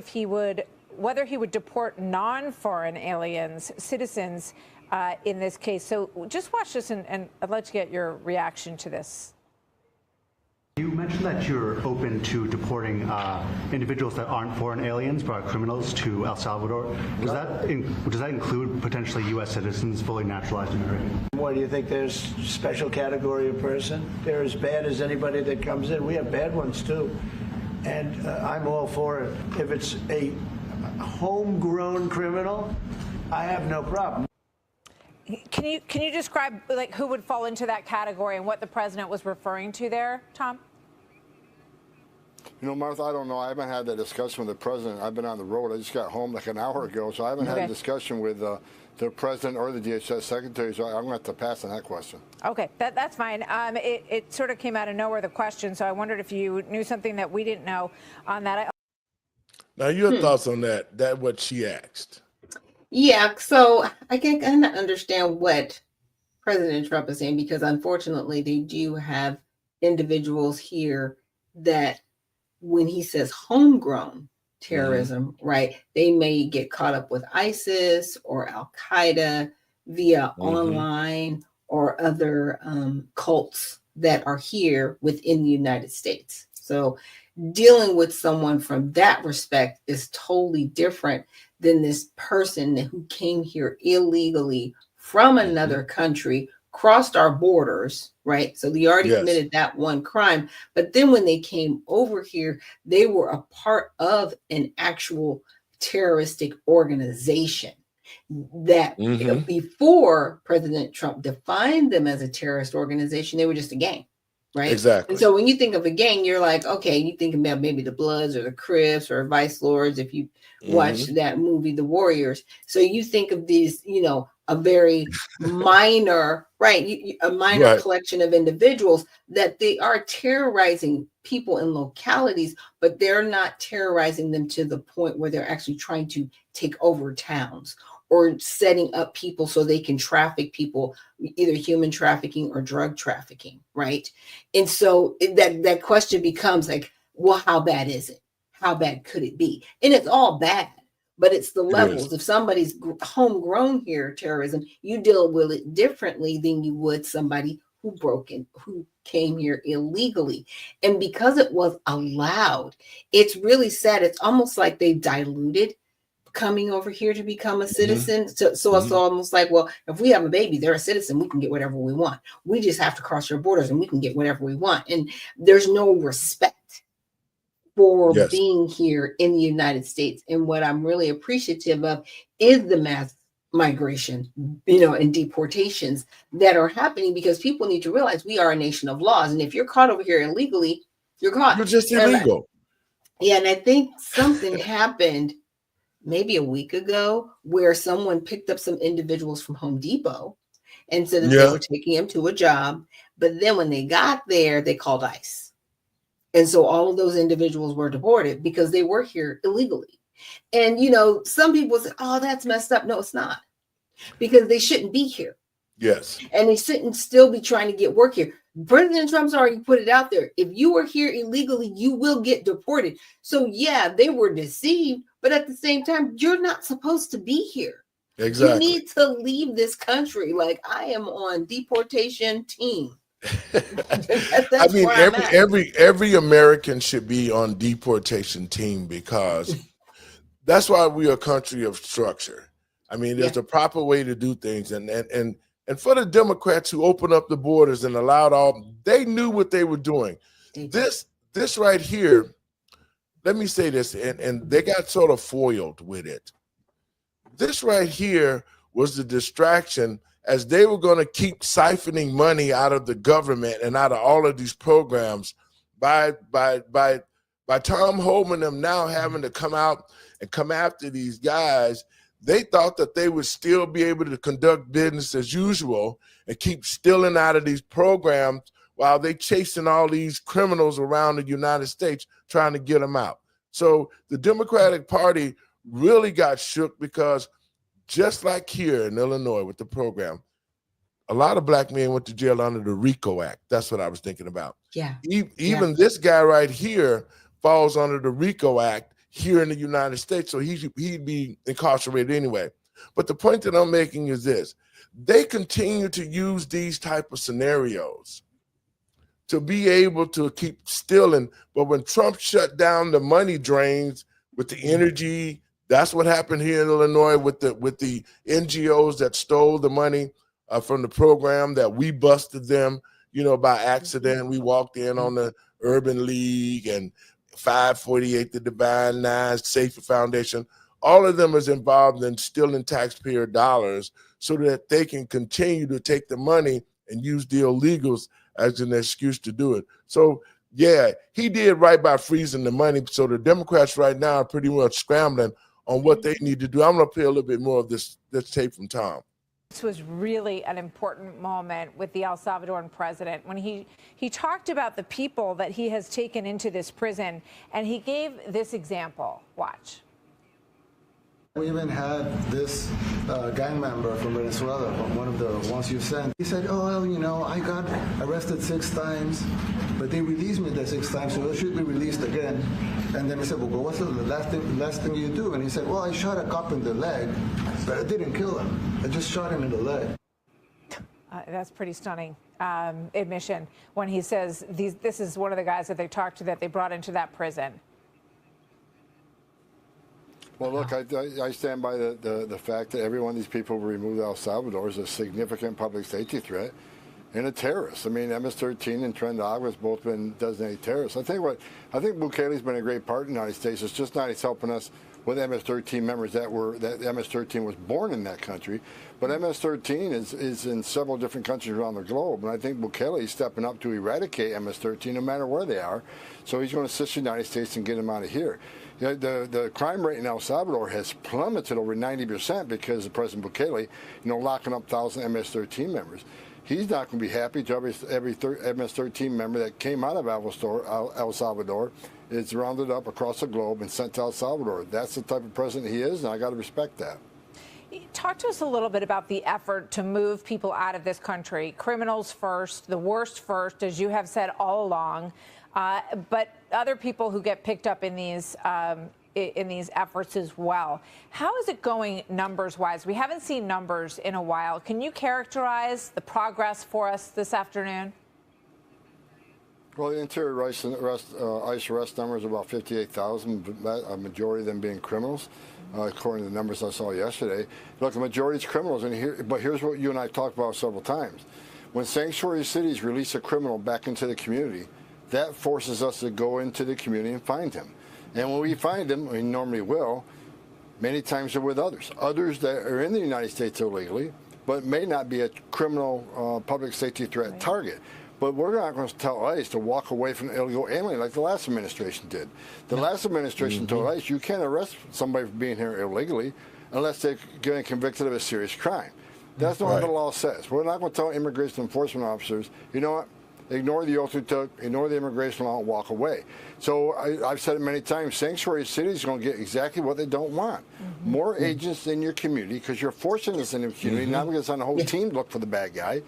whether he would deport non-foreign aliens, citizens in this case. So just watch this, and I'd like to get your reaction to this. You mentioned that you're open to deporting individuals that aren't foreign aliens but are criminals to El Salvador. Does that include potentially U.S. citizens, fully naturalized Americans? Why do you think there's special category of person? They're as bad as anybody that comes in. We have bad ones too, and I'm all for it. If it's a homegrown criminal, I have no problem. Can you describe who would fall into that category and what the president was referring to there, Tom? Martha, I don't know. I haven't had that discussion with the president. I've been on the road. I just got home like an hour ago, so I haven't had a discussion with the president or the DHS secretary, so I'm going to have to pass on that question. Okay, that's fine. It sort of came out of nowhere, the question, so I wondered if you knew something that we didn't know on that. Now, your thoughts on that what she asked? Yeah, so I can kind of understand what President Trump is saying, because unfortunately they do have individuals here that when he says homegrown terrorism, right, they may get caught up with ISIS or Al Qaeda via online or other cults that are here within the United States. So dealing with someone from that respect is totally different than this person who came here illegally from another country, crossed our borders, right? So they already committed that one crime. But then when they came over here, they were a part of an actual terroristic organization that before President Trump defined them as a terrorist organization, they were just a gang. Right. Exactly. And so when you think of a gang, you're like, okay, you think about maybe the Bloods or the Crips or Vice Lords. If you watch that movie, The Warriors. So you think of these, a very minor, right? A minor collection of individuals that they are terrorizing people in localities, but they're not terrorizing them to the point where they're actually trying to take over towns or setting up people so they can traffic people, either human trafficking or drug trafficking, right? And so that question becomes like, well, how bad is it? how bad could it be? And it's all bad, but it's the It levels. is. If somebody's homegrown here, terrorism, you deal with it differently than you would somebody who came here illegally. And because it was allowed, it's really sad. It's almost like they diluted coming over here to become a citizen. So it's almost like, well, if we have a baby, they're a citizen, we can get whatever we want. We just have to cross your borders and we can get whatever we want. And there's no respect for Yes. being here in the United States. And what I'm really appreciative of is the mass migration, and deportations that are happening, because people need to realize we are a nation of laws. And if you're caught over here illegally, you're caught. You're just And illegal. and I think something happened maybe a week ago where someone picked up some individuals from Home Depot and said that they were taking them to a job. But then when they got there, they called ICE. And so all of those individuals were deported because they were here illegally. And, some people say, oh, that's messed up. No, it's not, because they shouldn't be here. Yes. And they shouldn't still be trying to get work here. President Trump's already put it out there. If you are here illegally, you will get deported. So yeah, they were deceived, but at the same time, you're not supposed to be here. Exactly. You need to leave this country. Like, I am on deportation team. I mean, every American should be on deportation team, because that's why we are a country of structure. I mean, there's a proper way to do things, and for the Democrats who opened up the borders and allowed they knew what they were doing. This right here, let me say this, and they got sort of foiled with it. This right here was the distraction, as they were going to keep siphoning money out of the government and out of all of these programs by Tom Homan them now having to come out and come after these guys. They thought that they would still be able to conduct business as usual and keep stealing out of these programs while they chasing all these criminals around the United States trying to get them out. So the Democratic Party really got shook, because just like here in Illinois with the program, a lot of black men went to jail under the RICO Act. That's what I was thinking about. Yeah. Even this guy right here falls under the RICO Act here in the United States, so he'd be incarcerated anyway. But the point that I'm making is this: they continue to use these type of scenarios to be able to keep stealing. But when Trump shut down the money drains with the energy, that's what happened here in Illinois with the NGOs that stole the money from the program, that we busted them, by accident. We walked in on the Urban League and 548, the Divine Nine, Safety Foundation. All of them is involved in stealing taxpayer dollars so that they can continue to take the money and use the illegals as an excuse to do it. So, yeah, he did right by freezing the money. So the Democrats right now are pretty much scrambling on what they need to do. I'm going to play a little bit more of this tape from Tom. This was really an important moment with the El Salvadoran president when he talked about the people that he has taken into this prison, and he gave this example. Watch. We even had this gang member from Venezuela, one of the ones you sent. He said, oh, well, I got arrested 6 times, but they released me the 6 times, so I should be released again. And then I said, well, what's the last thing you do? And he said, well, I shot a cop in the leg, but I didn't kill him. I just shot him in the leg. That's pretty stunning admission when he says this is one of the guys that they talked to that they brought into that prison. Well, look, I stand by the fact that every one of these people removed El Salvador is a significant public safety threat and a terrorist. I mean, MS-13 and Trent Aguas both been designated terrorists. I think Bukele's been a great partner in the United States. It's just not he's helping us with MS-13 members that MS-13 was born in that country. But MS-13 is in several different countries around the globe. And I think Bukele is stepping up to eradicate MS-13 no matter where they are. So he's going to assist the United States and get them out of here. The crime rate in El Salvador has plummeted over 90% because of President Bukele, locking up 1,000 MS-13 members. He's not going to be happy to every MS-13 member that came out of El Salvador is rounded up across the globe and sent to El Salvador. That's the type of president he is, and I got to respect that. Talk to us a little bit about the effort to move people out of this country. Criminals first, the worst first, as you have said all along. but other people who get picked up in these efforts as well. How is it going numbers-wise? We haven't seen numbers in a while. Can you characterize the progress for us this afternoon? Well, the interior ICE arrest numbers are about 58,000, a majority of them being criminals, according to the numbers I saw yesterday. Look, the majority is criminals, but here's what you and I talked about several times. When sanctuary cities release a criminal back into the community, that forces us to go into the community and find him. And when we find them, we normally will, many times they're with others that are in the United States illegally, but may not be a criminal public safety threat target. But we're not going to tell ICE to walk away from the illegal alien like the last administration did. The last administration told ICE you can't arrest somebody for being here illegally unless they're getting convicted of a serious crime. That's not what the law says. We're not going to tell immigration enforcement officers, you know what, ignore the oath we took, ignore the immigration law, and walk away. So I've said it many times, sanctuary cities are going to get exactly what they don't want. More agents in your community, because you're forcing us in the community, not because on the whole team to look for the bad guy.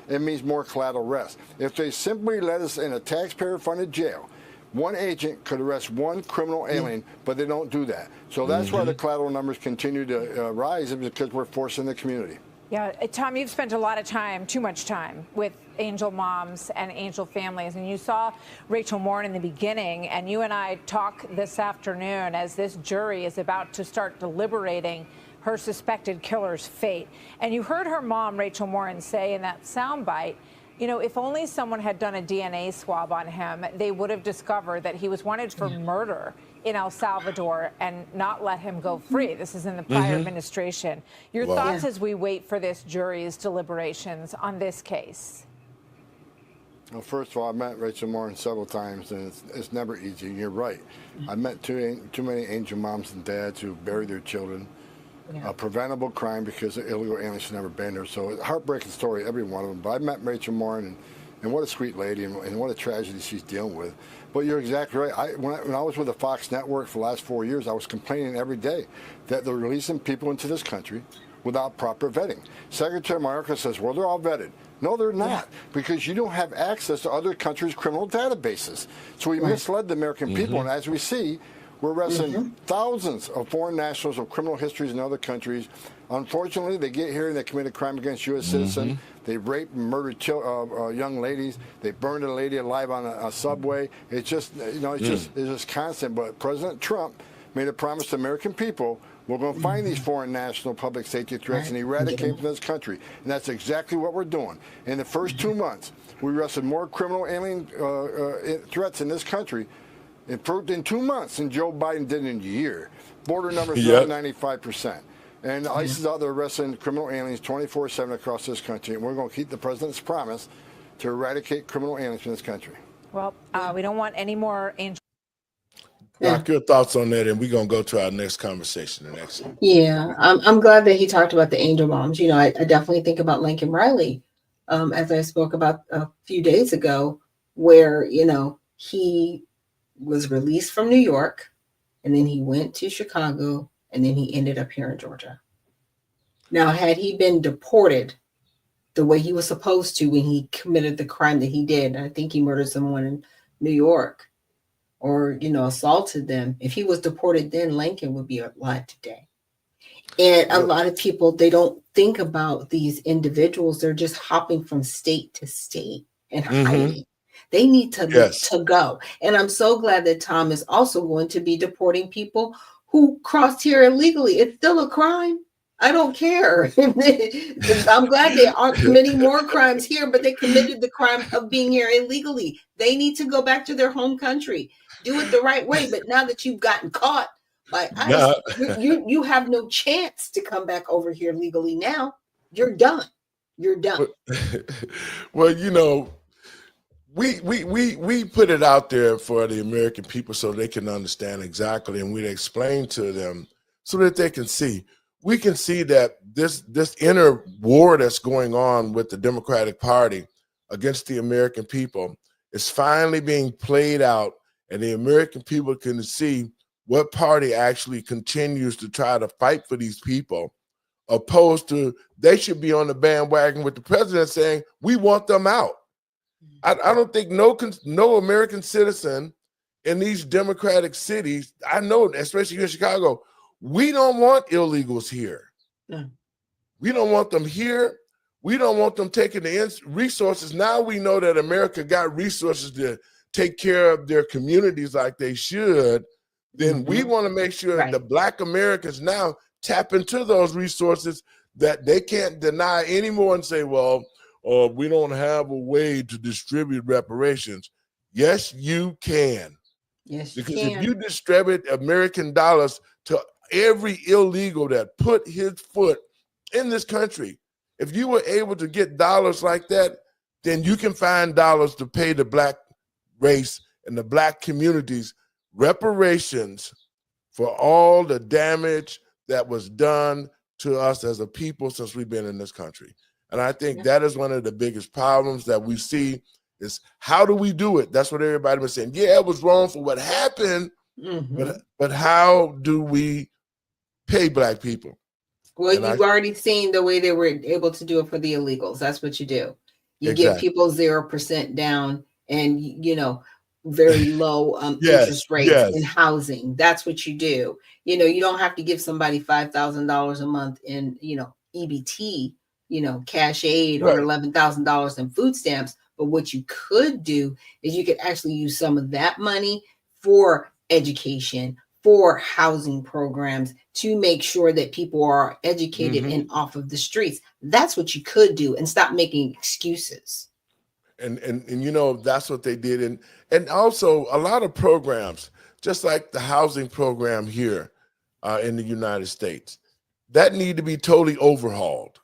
It means more collateral arrest. If they simply let us in a taxpayer-funded jail, one agent could arrest one criminal alien, but they don't do that. So that's why the collateral numbers continue to rise, because we're forcing the community. Yeah, Tom, you've spent a lot of time, too much time, with angel moms and angel families. And you saw Rachel Moore in the beginning, and you and I talk this afternoon as this jury is about to start deliberating her suspected killer's fate. And you heard her mom, Rachel Moore, say in that soundbite, you know, if only someone had done a DNA swab on him, they would have discovered that he was wanted for murder in El Salvador and not let him go free. This is in the prior administration. Your thoughts as we wait for this jury's deliberations on this case? Well, first of all, I met Rachel Moore several times, and it's never easy. You're right. I met too many angel moms and dads who bury their children. A preventable crime because the illegal aliens should never been there. So a heartbreaking story, every one of them. But I met Rachel Moore, and what a sweet lady, and what a tragedy she's dealing with. But you're exactly right. When I was with the Fox Network for the last 4 years, I was complaining every day that they're releasing people into this country without proper vetting. Secretary Mayorkas says, well, they're all vetted. No, they're not, because you don't have access to other countries' criminal databases. So we misled the American people, and as we see, we're arresting thousands of foreign nationals of criminal histories in other countries. Unfortunately, they get here and they commit a crime against U.S. citizens. They rape and murder young ladies. They burned a lady alive on a subway. It's just, it's just constant. But President Trump made a promise to American people: we're going to find these foreign national public safety threats and eradicate from this country. And that's exactly what we're doing. In the first 2 months, we arrested more criminal alien threats in this country in 2 months than Joe Biden did in a year. Border numbers are 95%. And ICE is out there arresting criminal aliens 24/7 across this country. And we're going to keep the president's promise to eradicate criminal aliens from this country. Well, we don't want any more angel. Doc, your thoughts on that, and we're going to go to our next conversation. Yeah, I'm glad that he talked about the angel moms. You know, I definitely think about Lincoln Riley, as I spoke about a few days ago, where, he was released from New York, and then he went to Chicago, and then he ended up here in Georgia. Now, had he been deported the way he was supposed to when he committed the crime that he did, I think he murdered someone in New York, or, assaulted them. If he was deported then, Lincoln would be alive today. And a lot of people, they don't think about these individuals. They're just hopping from state to state and hiding. They need to go. And I'm so glad that Tom is also going to be deporting people who crossed here illegally. It's still a crime. I don't care. I'm glad they aren't committing more crimes here, but they committed the crime of being here illegally. They need to go back to their home country. Do it the right way. But now that you've gotten caught by ICE, you have no chance to come back over here legally now. You're done. You're done. Well, we put it out there for the American people so they can understand exactly, and we explain to them so that they can see. We can see that this inner war that's going on with the Democratic Party against the American people is finally being played out, and the American people can see what party actually continues to try to fight for these people, opposed to they should be on the bandwagon with the president saying, we want them out. I don't think no American citizen in these democratic cities, I know, especially here in Chicago, we don't want illegals here. No. We don't want them here. We don't want them taking the resources. Now we know that America got resources to take care of their communities like they should. Then we want to make sure the Black Americans now tap into those resources that they can't deny anymore and say, well, we don't have a way to distribute reparations. Yes, you can. Yes, because if you distribute American dollars to every illegal that put his foot in this country, if you were able to get dollars like that, then you can find dollars to pay the Black race and the Black communities reparations for all the damage that was done to us as a people since we've been in this country. And I think that is one of the biggest problems that we see is how do we do it? That's what everybody was saying. Yeah, it was wrong for what happened, but how do we pay Black people? Well, you've already seen the way they were able to do it for the illegals. That's what you do. You give people 0% down and, you know, very low interest rates in housing. That's what you do. You know, you don't have to give somebody $5,000 a month in, you know, EBT, you know, cash aid or $11,000 in food stamps. But what you could do is you could actually use some of that money for education, for housing programs, to make sure that people are educated and off of the streets. That's what you could do and stop making excuses. And you know, that's what they did. And also a lot of programs, just like the housing program here in the United States, that need to be totally overhauled.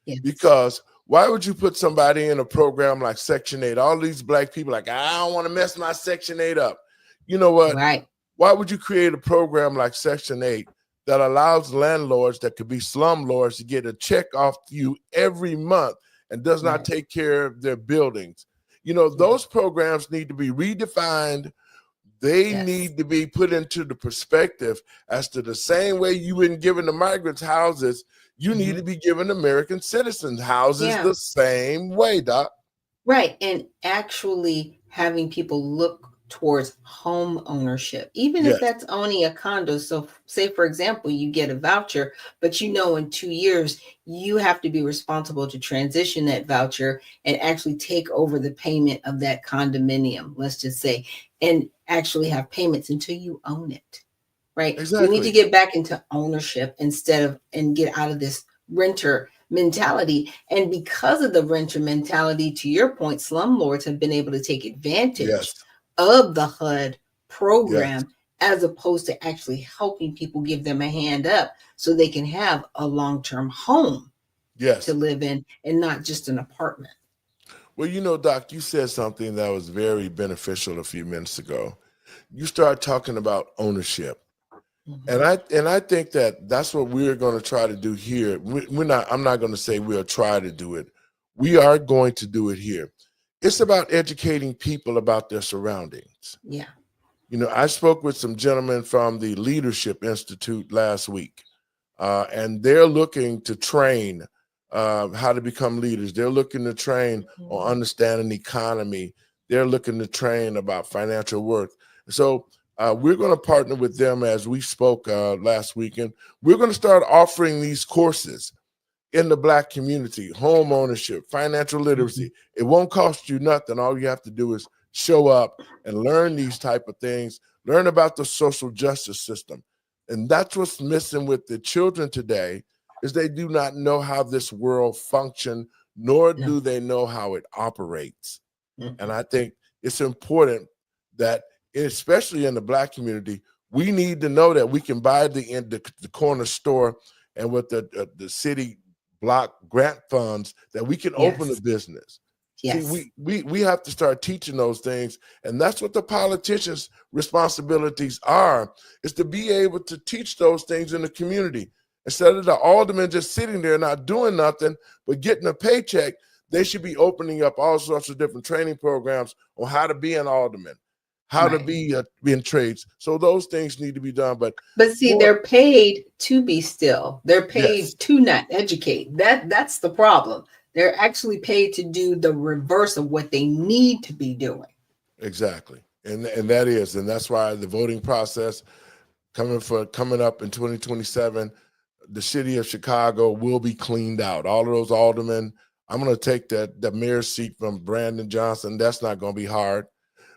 Yes. Because why would you put somebody in a program like Section 8? All these Black people like, I don't want to mess my Section 8 up. You know what? Right. Why would you create a program like Section 8 that allows landlords that could be slumlords to get a check off you every month and does not take care of their buildings? You know, those programs need to be redefined. They need to be put into the perspective as to the same way you've been giving the migrants houses, you need to be giving American citizens houses the same way, Doc. Right. And actually having people look towards home ownership, even if that's owning a condo. So say, for example, you get a voucher, but you know, in 2 years, you have to be responsible to transition that voucher and actually take over the payment of that condominium, let's just say, and actually have payments until you own it. Right. Exactly. We need to get back into ownership and get out of this renter mentality. And because of the renter mentality, to your point, slumlords have been able to take advantage of the HUD program as opposed to actually helping people, give them a hand up so they can have a long-term home to live in and not just an apartment. Well, you know, Doc, you said something that was very beneficial a few minutes ago. You start talking about ownership. And I think that's what we're going to try to do here. I'm not going to say we'll try to do it. We are going to do it here. It's about educating people about their surroundings. Yeah. You know, I spoke with some gentlemen from the Leadership Institute last week, and they're looking to train how to become leaders. They're looking to train on understanding the economy. They're looking to train about financial worth. So we're going to partner with them as we spoke last weekend. We're going to start offering these courses in the Black community: home ownership, financial literacy. It won't cost you nothing. All you have to do is show up and learn these type of things, learn about the social justice system. And that's what's missing with the children today, is they do not know how this world functions, nor do they know how it operates. And I think it's important that, especially in the Black community, we need to know that we can buy the corner store, and with the city block grant funds, that we can open a business. See, we have to start teaching those things, and that's what the politicians' responsibilities are, is to be able to teach those things in the community. Instead of the aldermen just sitting there not doing nothing but getting a paycheck, they should be opening up all sorts of different training programs on how to be an alderman, how to be in trades. So those things need to be done. But see, they're paid to be still. They're paid to not educate. That's the problem. They're actually paid to do the reverse of what they need to be doing. Exactly. And that's why the voting process coming up in 2027, the city of Chicago will be cleaned out. All of those aldermen, I'm going to take the mayor's seat from Brandon Johnson. That's not going to be hard.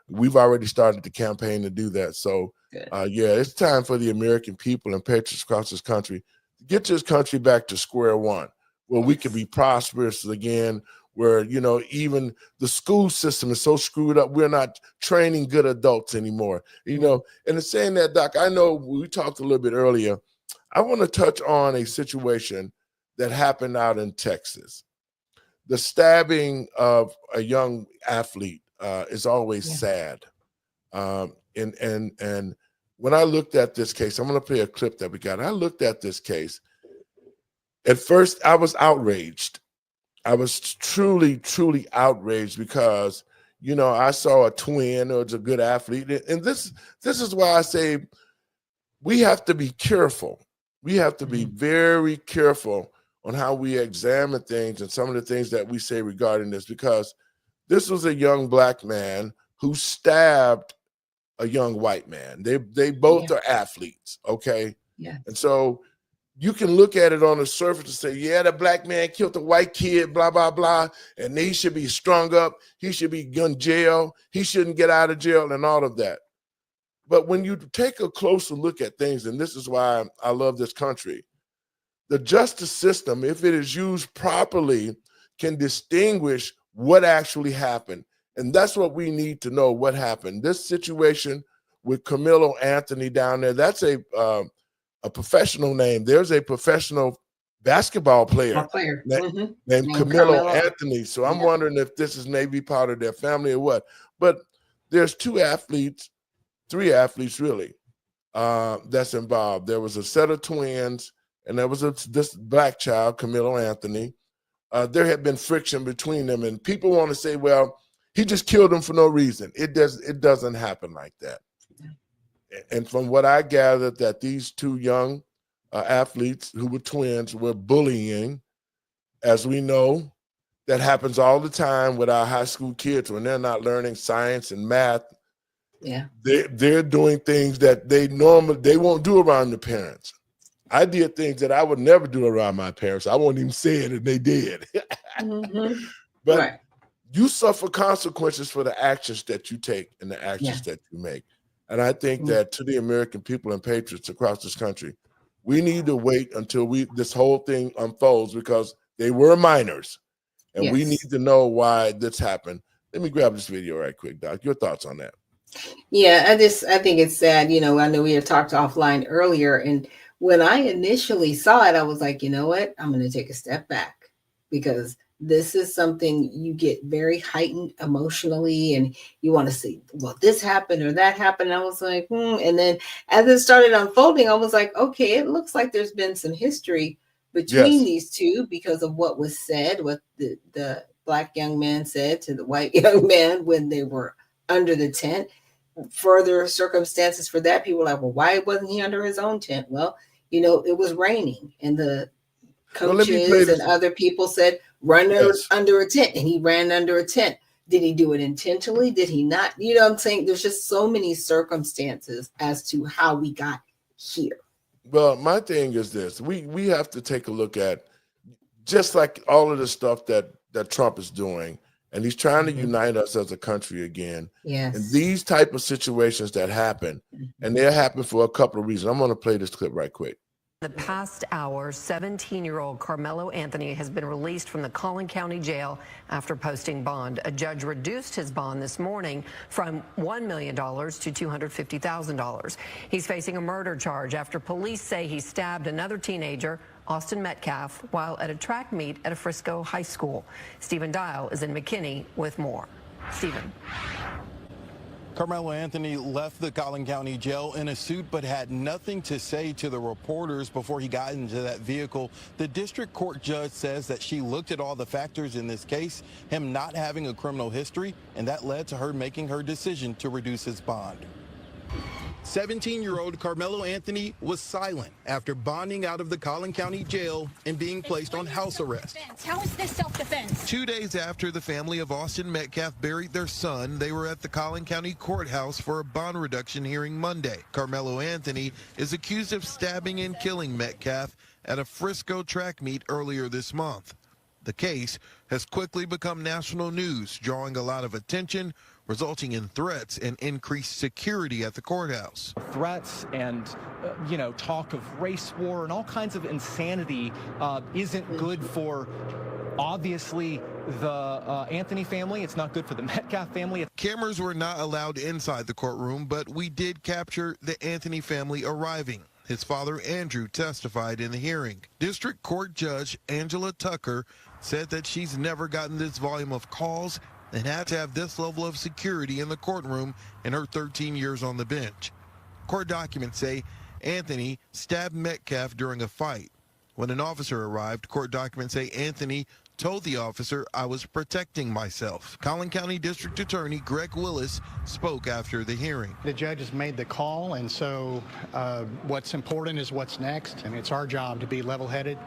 We've already started the campaign to do that. So, yeah, it's time for the American people and patriots across this country to get this country back to square one, where we can be prosperous again, where, even the school system is so screwed up, we're not training good adults anymore. And in saying that, Doc, I know we talked a little bit earlier. I want to touch on a situation that happened out in Texas. The stabbing of a young athlete is always sad. And when I looked at this case, I'm going to play a clip that we got. I looked at this case. At first, I was outraged. I was truly, truly outraged because, I saw a twin who was a good athlete. And this is why I say we have to be careful. We have to be very careful on how we examine things and some of the things that we say regarding this, because this was a young black man who stabbed a young white man. They both are athletes, okay? Yeah. And so you can look at it on the surface and say, yeah, the black man killed the white kid, blah, blah, blah, and he should be strung up. He should be in jail. He shouldn't get out of jail and all of that. But when you take a closer look at things, and this is why I love this country, the justice system, if it is used properly, can distinguish what actually happened. And that's what we need to know, what happened. This situation with Carmelo Anthony down there, that's a professional name. There's a professional basketball player named Carmelo Anthony. So I'm wondering if this is maybe part of their family or what. But there's three athletes really, that's involved. There was a set of twins, and there was this black child, Carmelo Anthony. There had been friction between them, and people want to say, well, he just killed him for no reason. It doesn't happen like that. And from what I gathered, that these two young athletes who were twins were bullying. As we know, that happens all the time with our high school kids when they're not learning science and math. Yeah, they're doing things that they won't do around the parents. I did things that I would never do around my parents. I won't even say it, and they did. But you suffer consequences for the actions that you take and the actions that you make. And I think that to the American people and patriots across this country, we need to wait until this whole thing unfolds, because they were minors, and we need to know why this happened. Let me grab this video right quick, Doc. Your thoughts on that? Yeah, I think it's sad. I know we had talked offline earlier, and when I initially saw it, I was like, you know what? I'm going to take a step back, because this is something you get very heightened emotionally, and you want to see, well, this happened or that happened. I was like, And then as it started unfolding, I was like, okay, it looks like there's been some history between these two because of what was said, what the black young man said to the white young man when they were under the tent. Further circumstances for that, people were like, well, why wasn't he under his own tent? Well, it was raining, and the coaches and other people said, run under a tent, and he ran under a tent. Did he do it intentionally? Did he not? What I'm saying? There's just so many circumstances as to how we got here. Well, my thing is this. We have to take a look at, just like all of the stuff that Trump is doing, and he's trying to unite us as a country again. Yes. And these type of situations that happen, and they happen for a couple of reasons. I'm going to play this clip right quick. The past hour, 17-year-old Carmelo Anthony has been released from the Collin County Jail after posting bond. A judge reduced his bond this morning from $1 million to $250,000. He's facing a murder charge after police say he stabbed another teenager, Austin Metcalf, while at a track meet at a Frisco high school. Stephen Dial is in McKinney with more. Stephen. Carmelo Anthony left the Collin County Jail in a suit, but had nothing to say to the reporters before he got into that vehicle. The district court judge says that she looked at all the factors in this case, him not having a criminal history, and that led to her making her decision to reduce his bond. 17-year-old Carmelo Anthony was silent after bonding out of the Collin County Jail and being placed on house arrest. How is this self-defense? 2 days after the family of Austin Metcalf buried their son, they were at the Collin County Courthouse for a bond reduction hearing Monday. Carmelo Anthony is accused of stabbing and killing Metcalf at a Frisco track meet earlier this month. The case has quickly become national news, drawing a lot of attention, resulting in threats and increased security at the courthouse. Threats and, talk of race war and all kinds of insanity isn't good for, obviously, the Anthony family. It's not good for the Metcalf family. Cameras were not allowed inside the courtroom, but we did capture the Anthony family arriving. His father, Andrew, testified in the hearing. District Court Judge Angela Tucker said that she's never gotten this volume of calls and had to have this level of security in the courtroom in her 13 years on the bench. Court documents say Anthony stabbed Metcalf during a fight. When an officer arrived, court documents say Anthony told the officer, "I was protecting myself." Collin County District Attorney Greg Willis spoke after the hearing. The judge has made the call, and so what's important is what's next. And it's our job to be level-headed,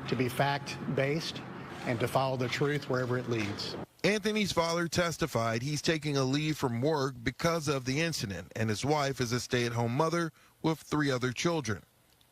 to be fact-based, and to follow the truth wherever it leads. Anthony's father testified he's taking a leave from work because of the incident, and his wife is a stay-at-home mother with 3 other children.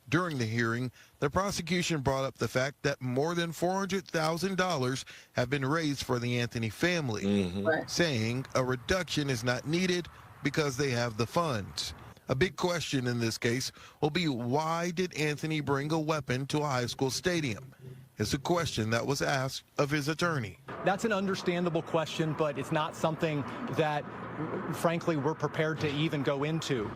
During the hearing, the prosecution brought up the fact that more than $400,000 have been raised for the Anthony family, saying a reduction is not needed because they have the funds. A big question in this case will be, why did Anthony bring a weapon to a high school stadium? It's a question that was asked of his attorney. That's an understandable question, but it's not something that, frankly, we're prepared to even go into.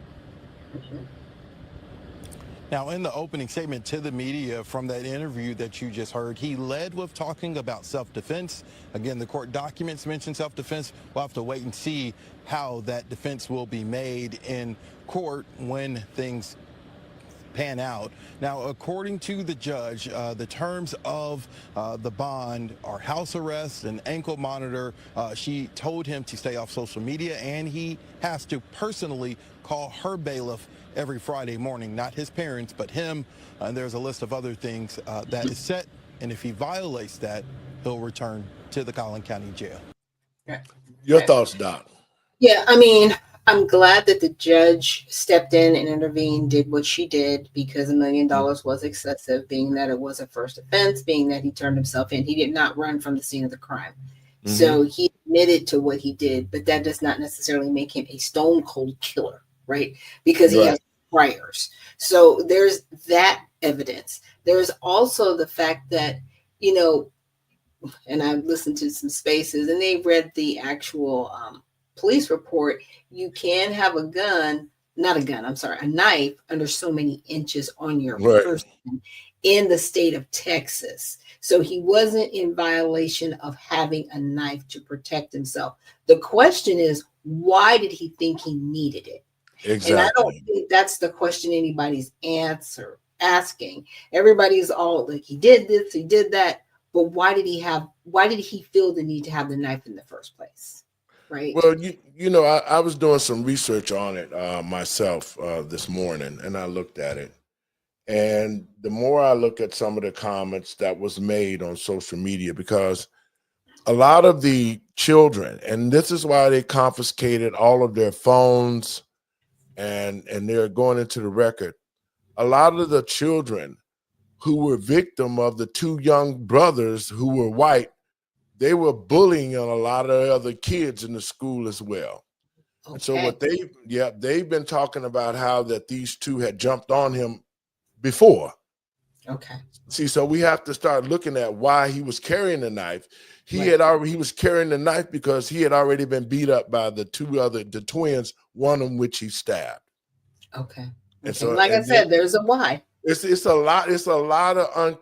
Now, in the opening statement to the media from that interview that you just heard, he led with talking about self-defense. Again, the court documents mention self-defense. We'll have to wait and see how that defense will be made in court when things pan out. Now, according to the judge, the terms of the bond are house arrest and ankle monitor. She told him to stay off social media, and he has to personally call her bailiff every Friday morning, not his parents, but him. And there's a list of other things that is set. And if he violates that, he'll return to the Collin County Jail. Your thoughts, Doc? Yeah, I mean, I'm glad that the judge stepped in and intervened, did what she did, because $1 million was excessive, being that it was a first offense, being that he turned himself in. He did not run from the scene of the crime. So he admitted to what he did, but that does not necessarily make him a stone cold killer, right? Because he has priors. So there's that evidence. There's also the fact that, and I've listened to some spaces and they read the actual police report. You can have a knife under so many inches on your person in the state of Texas. So he wasn't in violation of having a knife to protect himself. The question is, why did he think he needed it? Exactly. And I don't think that's the question anybody's asking. Everybody's all like, he did this, he did that, but why did he feel the need to have the knife in the first place? Right. Well, I was doing some research on it myself this morning, and I looked at it. And the more I look at some of the comments that was made on social media, because a lot of the children, and this is why they confiscated all of their phones, and they're going into the record. A lot of the children who were victim of the 2 young brothers who were white, they were bullying on a lot of other kids in the school as well. Okay. And so they've been talking about how that these 2 had jumped on him before. Okay. See, so we have to start looking at why he was carrying the knife. He was carrying the knife because he had already been beat up by the twins, one of which he stabbed. Okay. And so, like I said, there's a why. It's a lot of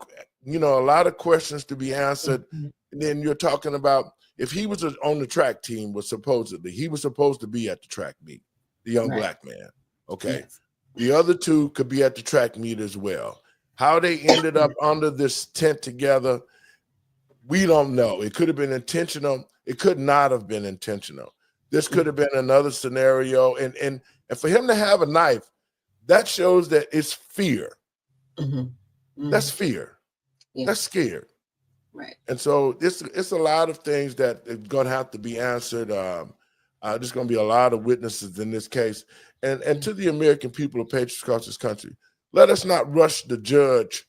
a lot of questions to be answered. And then you're talking about, if he was on the track team, he was supposed to be at the track meet, the young black man. Okay. Yes. The other 2 could be at the track meet as well. How they ended up under this tent together, we don't know. It could have been intentional. It could not have been intentional. This could have been another scenario. And And for him to have a knife, that shows that it's fear. That's fear. Yeah. That's scared. Right. And so it's a lot of things that are going to have to be answered. There's going to be a lot of witnesses in this case. And to the American people of patriots across this country, let us not rush to judge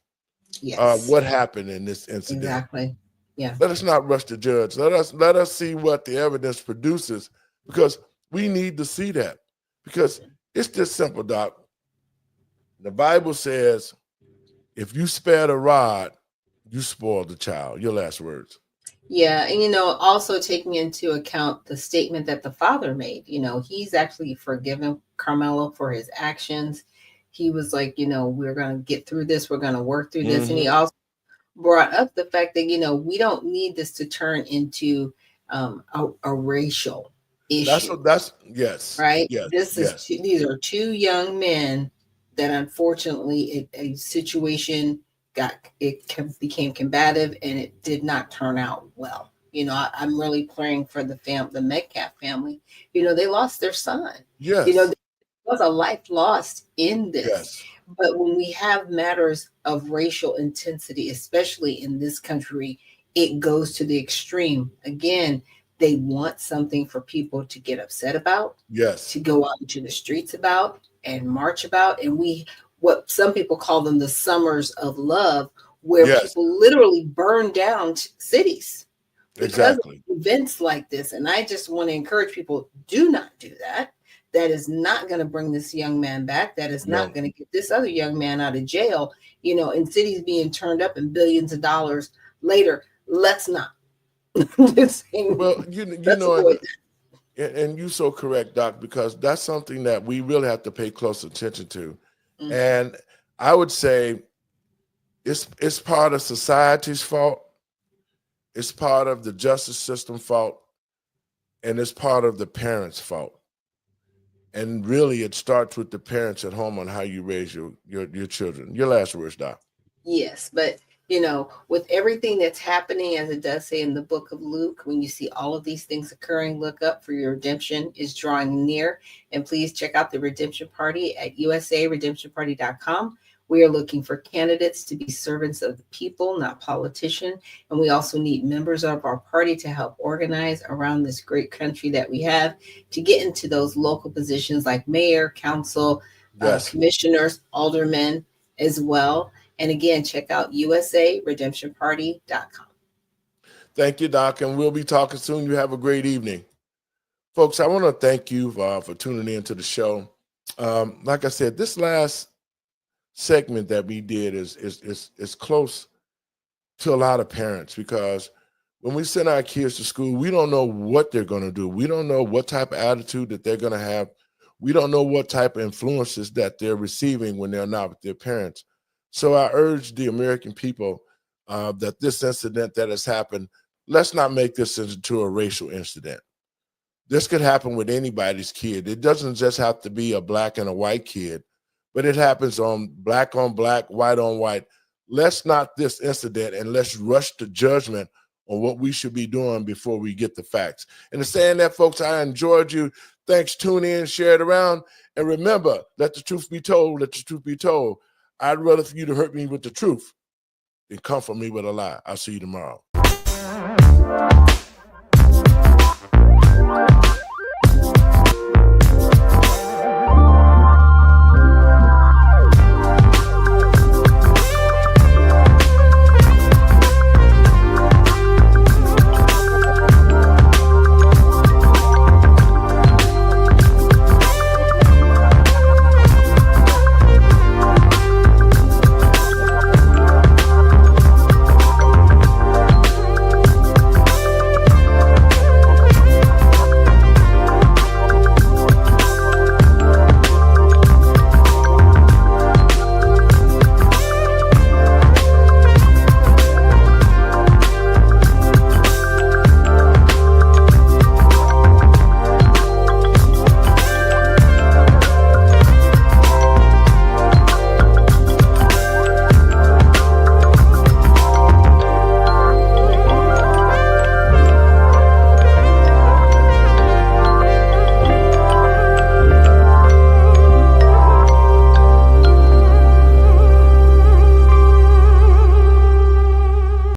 what happened in this incident. Exactly. Yeah. Let us not rush to judge. Let us see what the evidence produces, because we need to see that. Because it's just simple, Doc. The Bible says, if you spare the rod, you spoil the child. Your last words. Yeah. And, also taking into account the statement that the father made, he's actually forgiven Carmelo for his actions. He was like, we're going to get through this. We're going to work through this. And he also brought up the fact that, we don't need this to turn into a racial issue. Yes. Right. Yes. These are two young men that unfortunately a situation became combative, and it did not turn out well. I'm really praying for the Metcalf family. They lost their son. Yes. There was a life lost in this. Yes. But when we have matters of racial intensity, especially in this country, it goes to the extreme. Again, they want something for people to get upset about, to go out into the streets about and march about. And what some people call them the summers of love, where people literally burn down cities because of events like this. And I just want to encourage people, do not do that. That is not going to bring this young man back. That is not going to get this other young man out of jail, and cities being turned up and billions of dollars later. Let's not. Well, and you're so correct, Doc, because that's something that we really have to pay close attention to. And I would say it's part of society's fault. It's part of the justice system fault. And it's part of the parents' fault. And really, it starts with the parents at home on how you raise your children. Your last words, Doc. Yes, but with everything that's happening, as it does say in the book of Luke, when you see all of these things occurring, look up, for your redemption is drawing near. And please check out the Redemption Party at usaredemptionparty.com. We are looking for candidates to be servants of the people, not politicians. And we also need members of our party to help organize around this great country that we have, to get into those local positions like mayor, council, commissioners, aldermen as well. And again, check out usaredemptionparty.com. Thank you, Doc. And we'll be talking soon. You have a great evening. Folks, I want to thank you for tuning in to the show. Like I said, this last segment that we did is close to a lot of parents, because when we send our kids to school, we don't know what they're going to do. We don't know what type of attitude that they're going to have. We don't know what type of influences that they're receiving when they're not with their parents. So I urge the American people that this incident that has happened, let's not make this into a racial incident. This could happen with anybody's kid. It doesn't just have to be a black and a white kid, but it happens on black, white on white. Let's not this incident, and let's rush to judgment on what we should be doing before we get the facts. And in saying that, folks, I enjoyed you. Thanks. Tune in, share it around. And remember, let the truth be told, let the truth be told. I'd rather for you to hurt me with the truth than comfort me with a lie. I'll see you tomorrow.